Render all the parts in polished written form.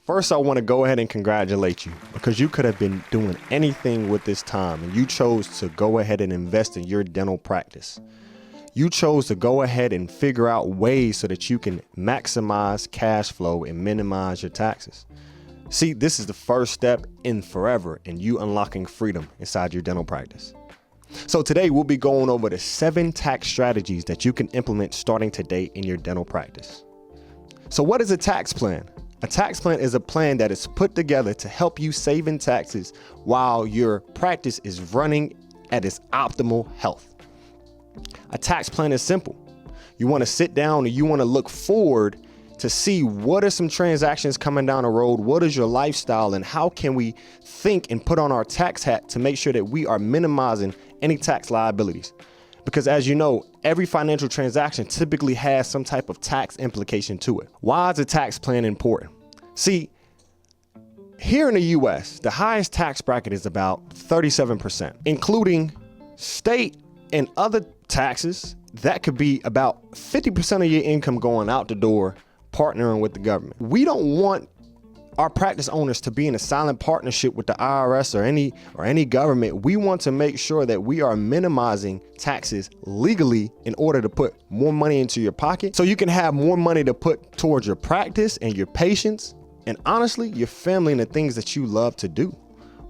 First, I want to go ahead and congratulate you because you could have been doing anything with this time and you chose to go ahead and invest in your dental practice. You chose to go ahead and figure out ways so that you can maximize cash flow and minimize your taxes. See, this is the first step in forever in you unlocking freedom inside your dental practice. So today we'll be going over the 7 tax strategies that you can implement starting today in your dental practice. So what is a tax plan? A tax plan is a plan that is put together to help you save in taxes while your practice is running at its optimal health. A tax plan is simple. You want to sit down and you want to look forward to see what are some transactions coming down the road, what is your lifestyle, and how can we think and put on our tax hat to make sure that we are minimizing any tax liabilities. Because as you know, every financial transaction typically has some type of tax implication to it. Why is a tax plan important? See, here in the US, the highest tax bracket is about 37%, including state and other taxes. That could be about 50% of your income going out the door, partnering with the government. We don't want our practice owners to be in a silent partnership with the IRS or any government. We want to make sure that we are minimizing taxes legally in order to put more money into your pocket so you can have more money to put towards your practice and your patients and honestly, your family and the things that you love to do.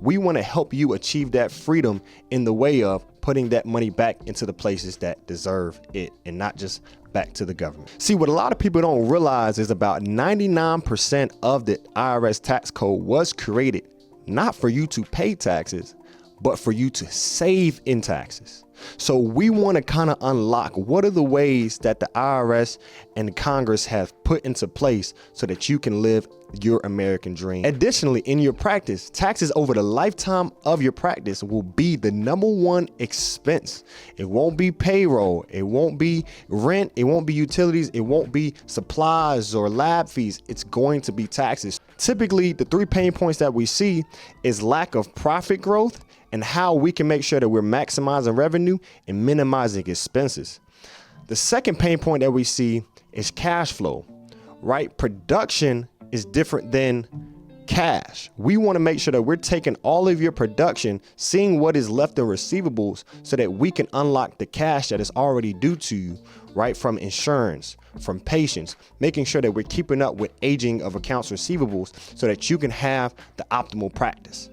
We want to help you achieve that freedom in the way of putting that money back into the places that deserve it and not just back to the government. See, what a lot of people don't realize is about 99% of the IRS tax code was created not for you to pay taxes, but for you to save in taxes. So we want to kind of unlock what are the ways that the IRS and Congress have put into place so that you can live your American dream. Additionally, in your practice, taxes over the lifetime of your practice will be the #1 expense. It won't be payroll. It won't be rent. It won't be utilities. It won't be supplies or lab fees. It's going to be taxes. Typically, the 3 pain points that we see is lack of profit growth and how we can make sure that we're maximizing revenue and minimizing expenses. The second pain point that we see is cash flow, right? Production is different than cash. We want to make sure that we're taking all of your production, seeing what is left in receivables so that we can unlock the cash that is already due to you, right? From insurance, from patients, making sure that we're keeping up with aging of accounts receivables so that you can have the optimal practice.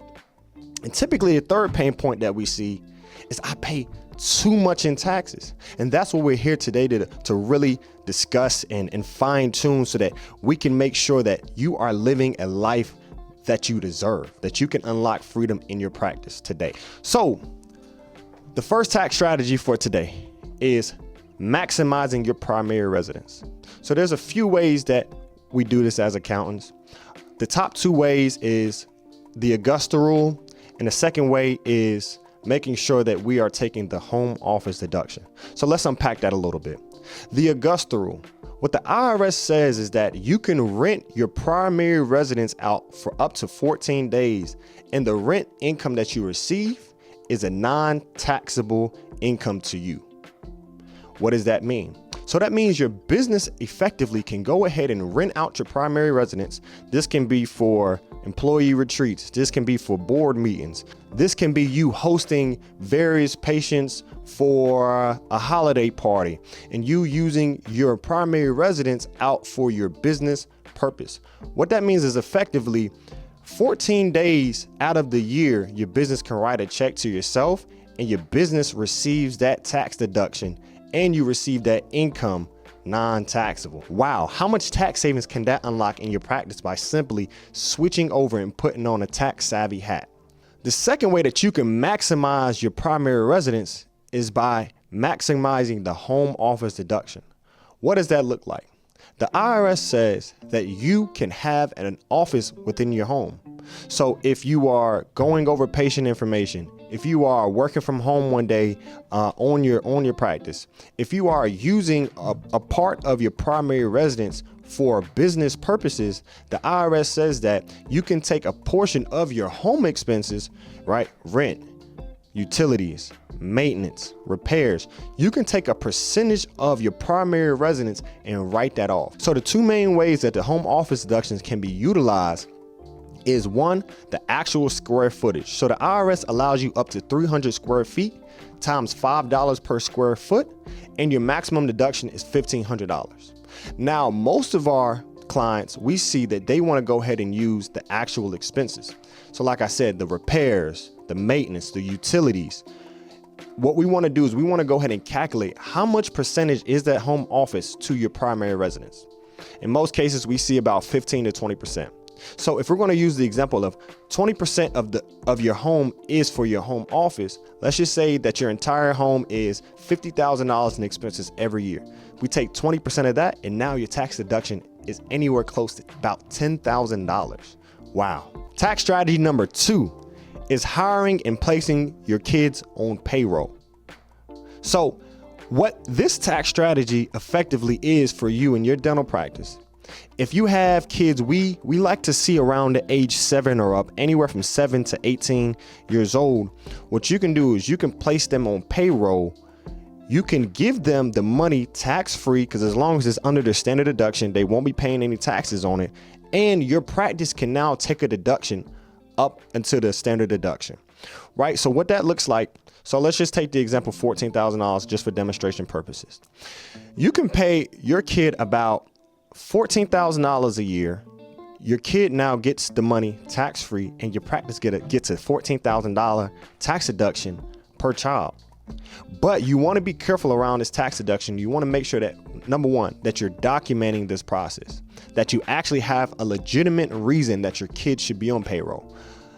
And typically the third pain point that we see is I pay too much in taxes. And that's what we're here today to really discuss and fine tune so that we can make sure that you are living a life that you deserve, that you can unlock freedom in your practice today. So the first tax strategy for today is maximizing your primary residence. So there's a few ways that we do this as accountants. The top 2 ways is the Augusta rule. And the second way is making sure that we are taking the home office deduction. So let's unpack that a little bit. The Augusta rule. What the IRS says is that you can rent your primary residence out for up to 14 days, and the rent income that you receive is a non-taxable income to you. What does that mean? So that means your business effectively can go ahead and rent out your primary residence. This can be for employee retreats. This can be for board meetings. This can be you hosting various patients for a holiday party and you using your primary residence out for your business purpose. What that means is effectively 14 days out of the year, your business can write a check to yourself and your business receives that tax deduction and you receive that income non-taxable. Wow, how much tax savings can that unlock in your practice by simply switching over and putting on a tax savvy hat? The second way that you can maximize your primary residence is by maximizing the home office deduction. What does that look like? The IRS says that you can have an office within your home. So if you are going over patient information, if you are working from home one day on your practice, if you are using a part of your primary residence for business purposes, the IRS says that you can take a portion of your home expenses, right? Rent, utilities, maintenance, repairs. You can take a percentage of your primary residence and write that off. So the two main ways that the home office deductions can be utilized is one, the actual square footage. So the IRS allows you up to 300 square feet times $5 per square foot, and your maximum deduction is $1,500. Now, most of our clients, we see that they want to go ahead and use the actual expenses. So like I said, the repairs, the maintenance, the utilities. What we want to do is we want to go ahead and calculate how much percentage is that home office to your primary residence. In most cases, we see about 15 to 20%. So if we're going to use the example of 20% of your home is for your home office, let's just say that your entire home is $50,000 in expenses every year. We take 20% of that, and now your tax deduction is anywhere close to about $10,000. Wow. Tax strategy number 2 is hiring and placing your kids on payroll. So what this tax strategy effectively is for you in your dental practice, if you have kids, we like to see around the age 7 or up, anywhere from 7 to 18 years old. What you can do is you can place them on payroll. You can give them the money tax-free, because as long as it's under the standard deduction, they won't be paying any taxes on it. And your practice can now take a deduction up into the standard deduction, right? So what that looks like, so let's just take the example $14,000 just for demonstration purposes. You can pay your kid about $14,000 a year. Your kid now gets the money tax-free, and your practice gets a $14,000 tax deduction per child. But you want to be careful around this tax deduction. You want to make sure that, number one, that you're documenting this process, that you actually have a legitimate reason that your kid should be on payroll.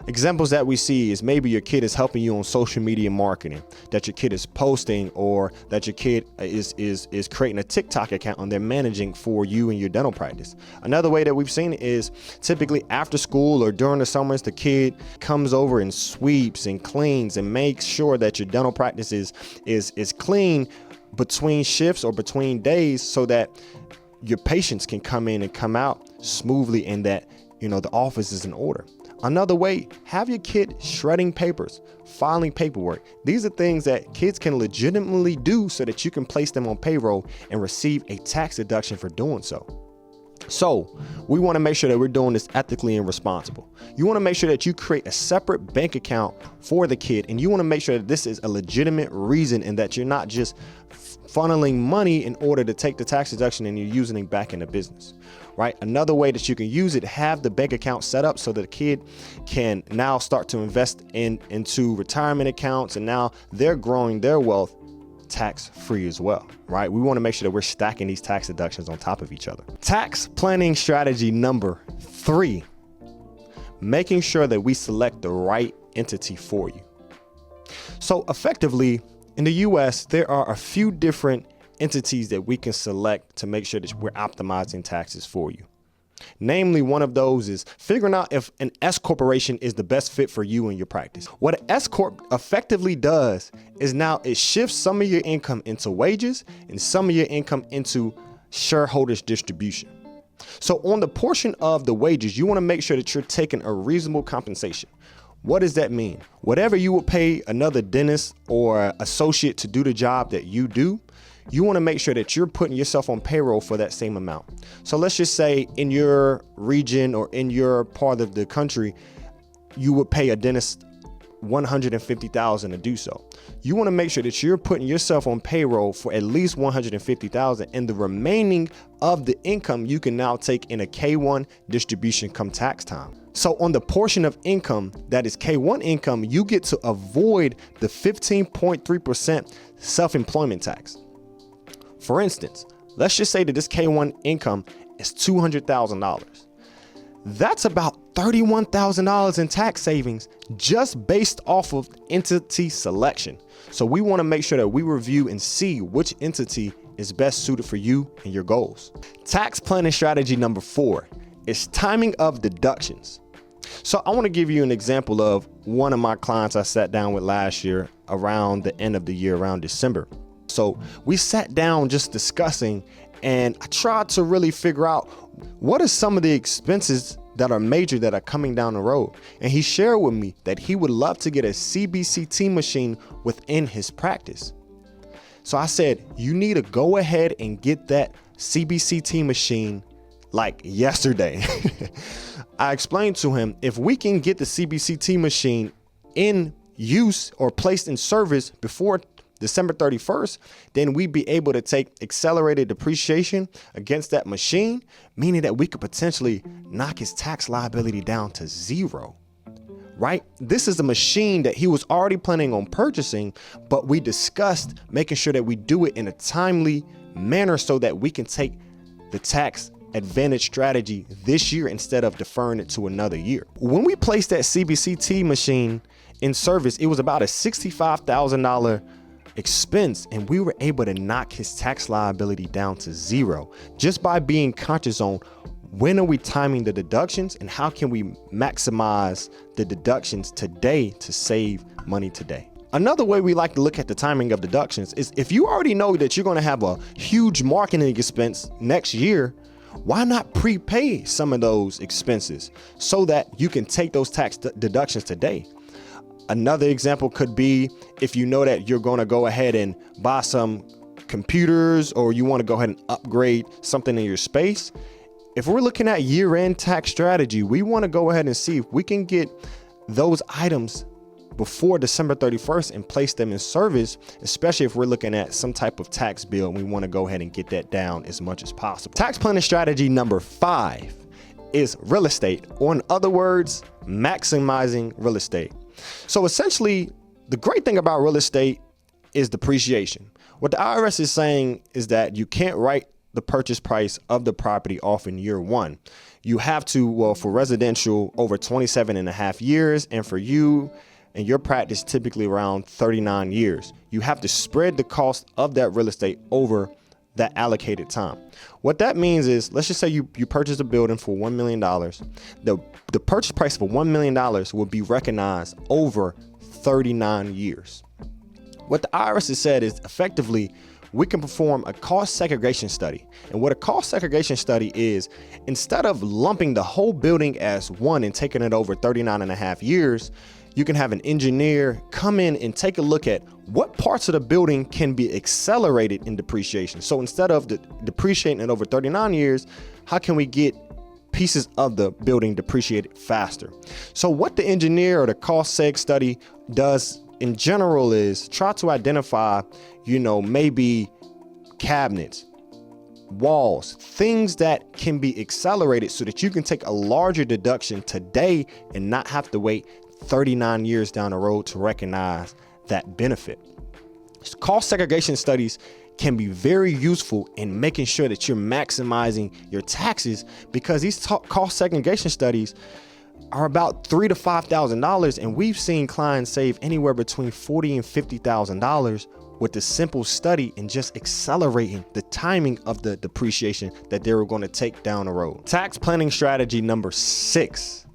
Examples that we see is maybe your kid is helping you on social media marketing, that your kid is posting, or that your kid is creating a TikTok account and they're managing for you and your dental practice. Another way that we've seen it is typically after school or during the summers, the kid comes over and sweeps and cleans and makes sure that your dental practice is clean between shifts or between days, so that your patients can come in and come out smoothly, and that, you know, the office is in order. Another way, have your kid shredding papers, filing paperwork. These are things that kids can legitimately do so that you can place them on payroll and receive a tax deduction for doing so. So we want to make sure that we're doing this ethically and responsible. You want to make sure that you create a separate bank account for the kid, and you want to make sure that this is a legitimate reason and that you're not just funneling money in order to take the tax deduction and you're using it back in the business, right? Another way that you can use it, have the bank account set up so that the kid can now start to invest into retirement accounts, and now they're growing their wealth tax-free as well, right? We want to make sure that we're stacking these tax deductions on top of each other. Tax planning strategy number 3, making sure that we select the right entity for you. So effectively, in the US, there are a few different entities that we can select to make sure that we're optimizing taxes for you. Namely, one of those is figuring out if an S corporation is the best fit for you and your practice. What an S corp effectively does is now it shifts some of your income into wages and some of your income into shareholders distribution. So on the portion of the wages, you want to make sure that you're taking a reasonable compensation. What does that mean? Whatever you would pay another dentist or associate to do the job that you do, you want to make sure that you're putting yourself on payroll for that same amount. So let's just say in your region or in your part of the country, you would pay a dentist $150,000 to do so. You want to make sure that you're putting yourself on payroll for at least $150,000, and the remaining of the income you can now take in a K1 distribution come tax time. So on the portion of income that is K1 income, you get to avoid the 15.3% self-employment tax. For instance, let's just say that this K1 income is $200,000. That's about $31,000 in tax savings just based off of entity selection. So we want to make sure that we review and see which entity is best suited for you and your goals. Tax planning strategy number 4 is timing of deductions. So I want to give you an example of one of my clients I sat down with last year around the end of the year, around December. So we sat down just discussing, and I tried to really figure out what are some of the expenses that are major that are coming down the road. And he shared with me that he would love to get a CBCT machine within his practice. So I said, you need to go ahead and get that CBCT machine like yesterday. I explained to him, if we can get the CBCT machine in use or placed in service before December 31st, then we'd be able to take accelerated depreciation against that machine, meaning that we could potentially knock his tax liability down to zero, right? This is a machine that he was already planning on purchasing, but we discussed making sure that we do it in a timely manner so that we can take the tax advantage strategy this year instead of deferring it to another year. When we placed that CBCT machine in service, it was about a $65,000 expense, and we were able to knock his tax liability down to zero just by being conscious on when are we timing the deductions and how can we maximize the deductions today to save money today. Another way we like to look at the timing of deductions is if you already know that you're going to have a huge marketing expense next year, why not prepay some of those expenses so that you can take those tax deductions today? Another example could be if you know that you're going to go ahead and buy some computers, or you want to go ahead and upgrade something in your space. If we're looking at year-end tax strategy, we want to go ahead and see if we can get those items before December 31st and place them in service, especially if we're looking at some type of tax bill and we want to go ahead and get that down as much as possible. Tax planning strategy number 5 is real estate, or in other words, maximizing real estate. So essentially, the great thing about real estate is depreciation. What the IRS is saying is that you can't write the purchase price of the property off in year one. You have to, well, for residential, over 27 and a half years, and for you and your practice, typically around 39 years. You have to spread the cost of that real estate over that allocated time. What that means is, let's just say you purchase a building for $1 million. The purchase price for $1 million will be recognized over 39 years. What the IRS has said is effectively, we can perform a cost segregation study. And what a cost segregation study is, instead of lumping the whole building as one and taking it over 39 and a half years, you can have an engineer come in and take a look at what parts of the building can be accelerated in depreciation. So instead of depreciating it over 39 years, how can we get pieces of the building depreciated faster? So what the engineer or the cost seg study does in general is try to identify, maybe cabinets, walls, things that can be accelerated so that you can take a larger deduction today and not have to wait 39 years down the road to recognize that benefit. Cost segregation studies can be very useful in making sure that you're maximizing your taxes, because these cost segregation studies are about $3,000 to $5,000, and we've seen clients save anywhere between $40,000 and $50,000 with the simple study and just accelerating the timing of the depreciation that they were going to take down the road. Tax planning strategy number 6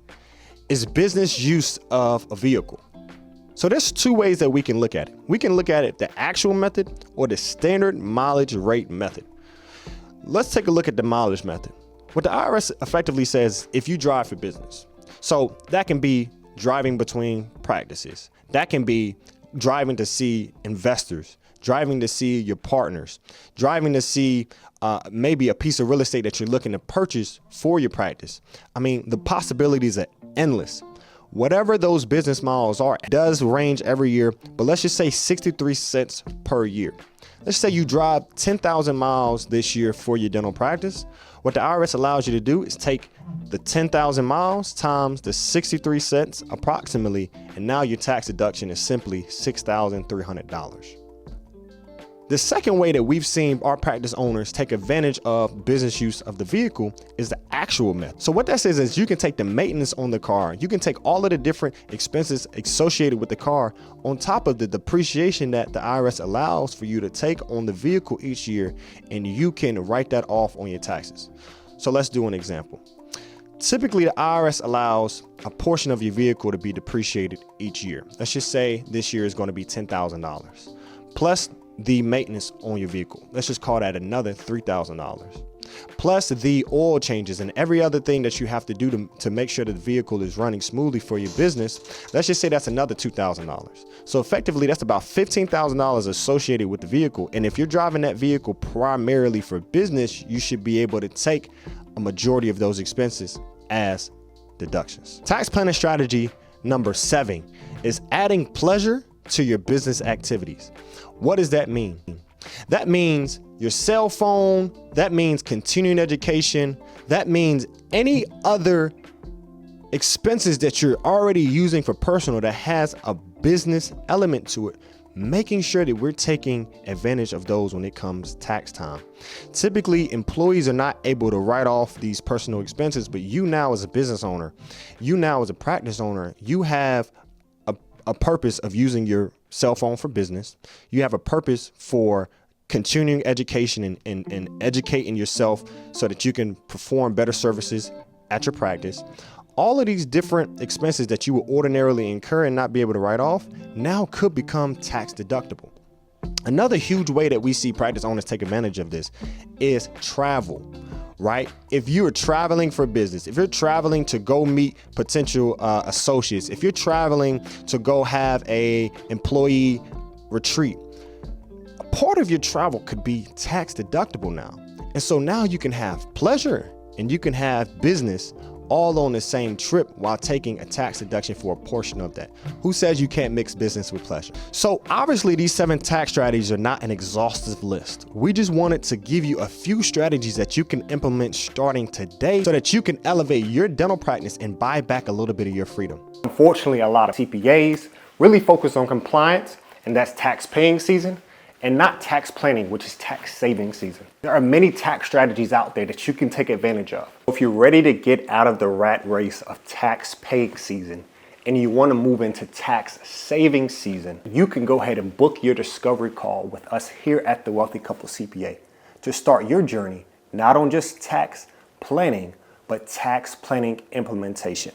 is business use of a vehicle. So there's 2 ways that we can look at it. We can look at it the actual method or the standard mileage rate method. Let's take a look at the mileage method. What the IRS effectively says, if you drive for business, so that can be driving between practices. That can be driving to see investors, driving to see your partners, driving to see maybe a piece of real estate that you're looking to purchase for your practice. I mean, the possibilities are endless. Whatever those business miles are, it does range every year, but let's just say 63 cents per year. Let's say you drive 10,000 miles this year for your dental practice. What the IRS allows you to do is take the 10,000 miles times the 63 cents approximately, and now your tax deduction is simply $6,300. The second way that we've seen our practice owners take advantage of business use of the vehicle is the actual method. So what that says is you can take the maintenance on the car, you can take all of the different expenses associated with the car on top of the depreciation that the IRS allows for you to take on the vehicle each year, and you can write that off on your taxes. So let's do an example. Typically, the IRS allows a portion of your vehicle to be depreciated each year. Let's just say this year is going to be $10,000 plus the maintenance on your vehicle. Let's just call that another $3,000. plus the oil changes and every other thing that you have to do to make sure that the vehicle is running smoothly for your business, let's just say that's another $2,000. So effectively, that's about $15,000 associated with the vehicle. And if you're driving that vehicle primarily for business, you should be able to take a majority of those expenses as deductions. Tax planning strategy number 7 is adding pleasure to your business activities. What does that mean? That means your cell phone, that means continuing education, that means any other expenses that you're already using for personal that has a business element to it, making sure that we're taking advantage of those when it comes tax time. Typically, employees are not able to write off these personal expenses, but you now as a business owner, you now as a practice owner, you have a purpose of using your cell phone for business. You have a purpose for continuing education and educating yourself so that you can perform better services at your practice. All of these different expenses that you would ordinarily incur and not be able to write off now could become tax deductible. Another huge way that we see practice owners take advantage of this is travel, right? If you're traveling for business, if you're traveling to go meet potential associates, if you're traveling to go have a employee retreat, a part of your travel could be tax deductible now. And so now you can have pleasure and you can have business all on the same trip while taking a tax deduction for a portion of that. Who says you can't mix business with pleasure? So obviously these 7 tax strategies are not an exhaustive list. We just wanted to give you a few strategies that you can implement starting today so that you can elevate your dental practice and buy back a little bit of your freedom. Unfortunately, a lot of CPAs really focus on compliance, and that's tax paying season, and not tax planning, which is tax saving season. There are many tax strategies out there that you can take advantage of. If you're ready to get out of the rat race of tax paying season and you want to move into tax saving season, you can go ahead and book your discovery call with us here at the Wealthy Couple CPA to start your journey, not on just tax planning, but tax planning implementation.